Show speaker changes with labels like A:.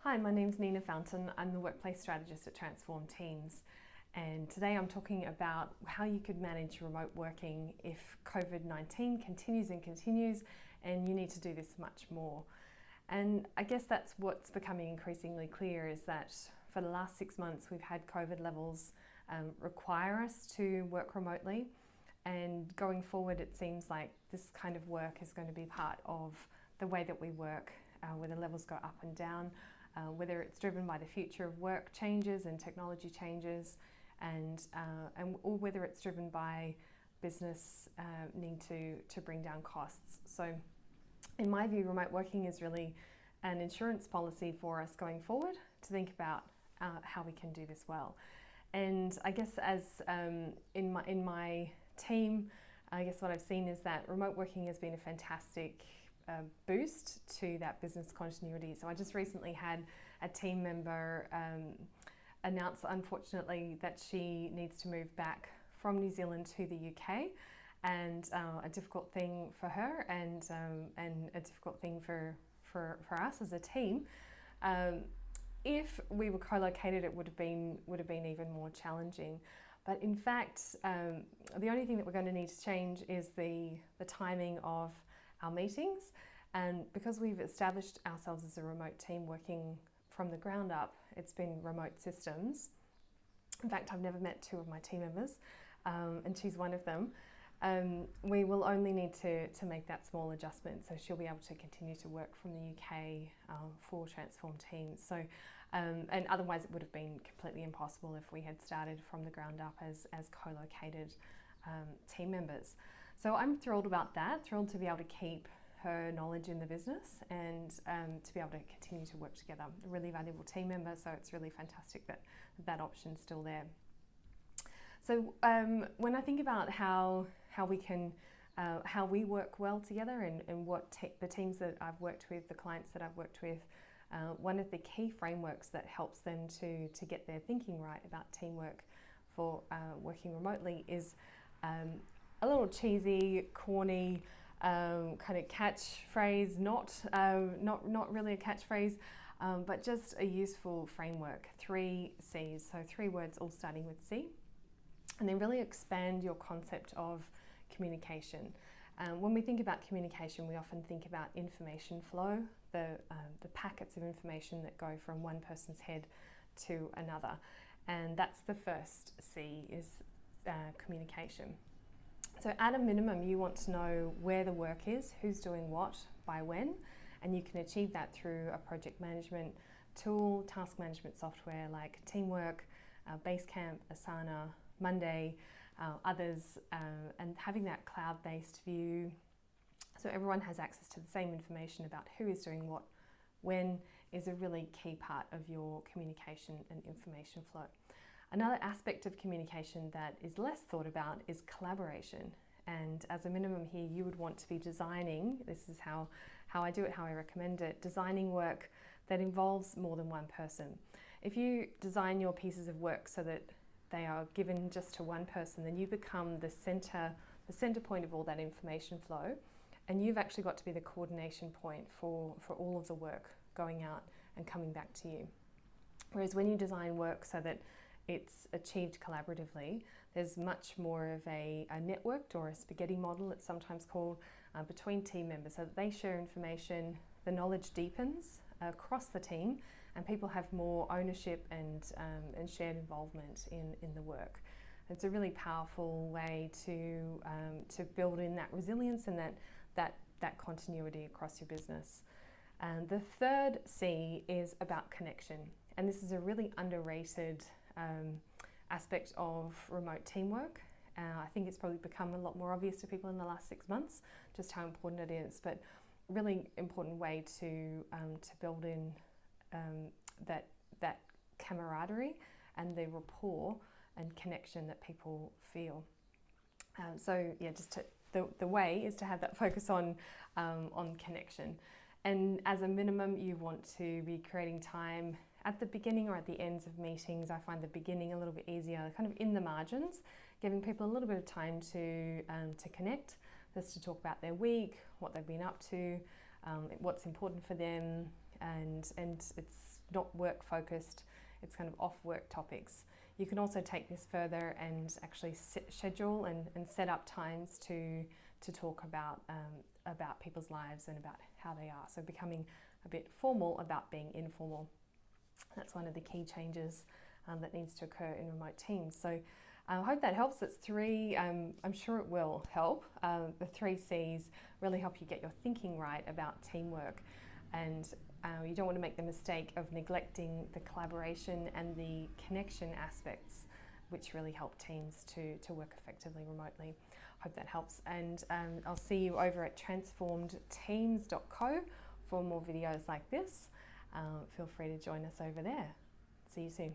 A: Hi, my name's Nina Fountain. I'm the workplace strategist at Transform Teams. And today I'm talking about how you could manage remote working if COVID-19 continues and you need to do this much more. And I guess that's what's becoming increasingly clear is that for the last 6 months we've had COVID levels require us to work remotely. And going forward, it seems like this kind of work is going to be part of the way that we work, where the levels go up and down, whether it's driven by the future of work changes and technology changes, or whether it's driven by business need to bring down costs. So in my view, remote working is really an insurance policy for us going forward to think about how we can do this well. And I guess as in my team, I guess what I've seen is that remote working has been a fantastic boost to that business continuity. So I just recently had a team member announce, unfortunately, that she needs to move back from New Zealand to the UK, and a difficult thing for her and a difficult thing for us as a team. If we were co-located, it would have been even more challenging. But in fact, the only thing that we're going to need to change is the timing of our meetings. And because we've established ourselves as a remote team working from the ground up, it's been remote systems. In fact, I've never met two of my team members, and she's one of them. We will only need to make that small adjustment, so she'll be able to continue to work from the UK for Transform Teams. So, and otherwise it would have been completely impossible if we had started from the ground up as co-located team members. So I'm thrilled about that, thrilled to be able to keep her knowledge in the business and to be able to continue to work together. A really valuable team member, so it's really fantastic that option's still there. So when I think about how we work well together and what the teams that I've worked with, the clients that I've worked with, one of the key frameworks that helps them to get their thinking right about teamwork for working remotely is a little cheesy, corny kind of catchphrase, not really a catchphrase, but just a useful framework. 3 C's, so 3 words all starting with C. And then really expand your concept of communication. When we think about communication, we often think about information flow, the packets of information that go from one person's head to another. And that's the first C, is communication. So at a minimum, you want to know where the work is, who's doing what, by when, and you can achieve that through a project management tool, task management software like Teamwork, Basecamp, Asana, Monday, others, and having that cloud-based view so everyone has access to the same information about who is doing what, when, is a really key part of your communication and information flow. Another aspect of communication that is less thought about is collaboration. And as a minimum here, you would want to be designing, this is how I do it, how I recommend it, designing work that involves more than one person. If you design your pieces of work so that they are given just to one person, then you become the center point of all that information flow, and you've actually got to be the coordination point for all of the work going out and coming back to you. Whereas when you design work so that it's achieved collaboratively, there's much more of a networked, or a spaghetti model it's sometimes called, between team members, so that they share information, the knowledge deepens across the team, and people have more ownership and shared involvement in the work. It's a really powerful way to build in that resilience and that continuity across your business. And the third C is about connection, and this is a really underrated aspect of remote teamwork. I think it's probably become a lot more obvious to people in the last 6 months just how important it is, but really important way to build in that camaraderie and the rapport and connection that people feel. So yeah, the way is to have that focus on connection. And as a minimum, you want to be creating time at the beginning or at the ends of meetings. I find the beginning a little bit easier, kind of in the margins, giving people a little bit of time to connect, just to talk about their week, what they've been up to, what's important for them, and it's not work focused, it's kind of off work topics. You can also take this further and actually schedule and set up times to talk about people's lives and about how they are. So becoming a bit formal about being informal. That's one of the key changes that needs to occur in remote teams. So I hope that helps. It's three, I'm sure it will help. The 3 C's really help you get your thinking right about teamwork. And you don't want to make the mistake of neglecting the collaboration and the connection aspects, which really help teams to work effectively remotely. Hope that helps. And I'll see you over at transformedteams.co for more videos like this. Feel free to join us over there. See you soon.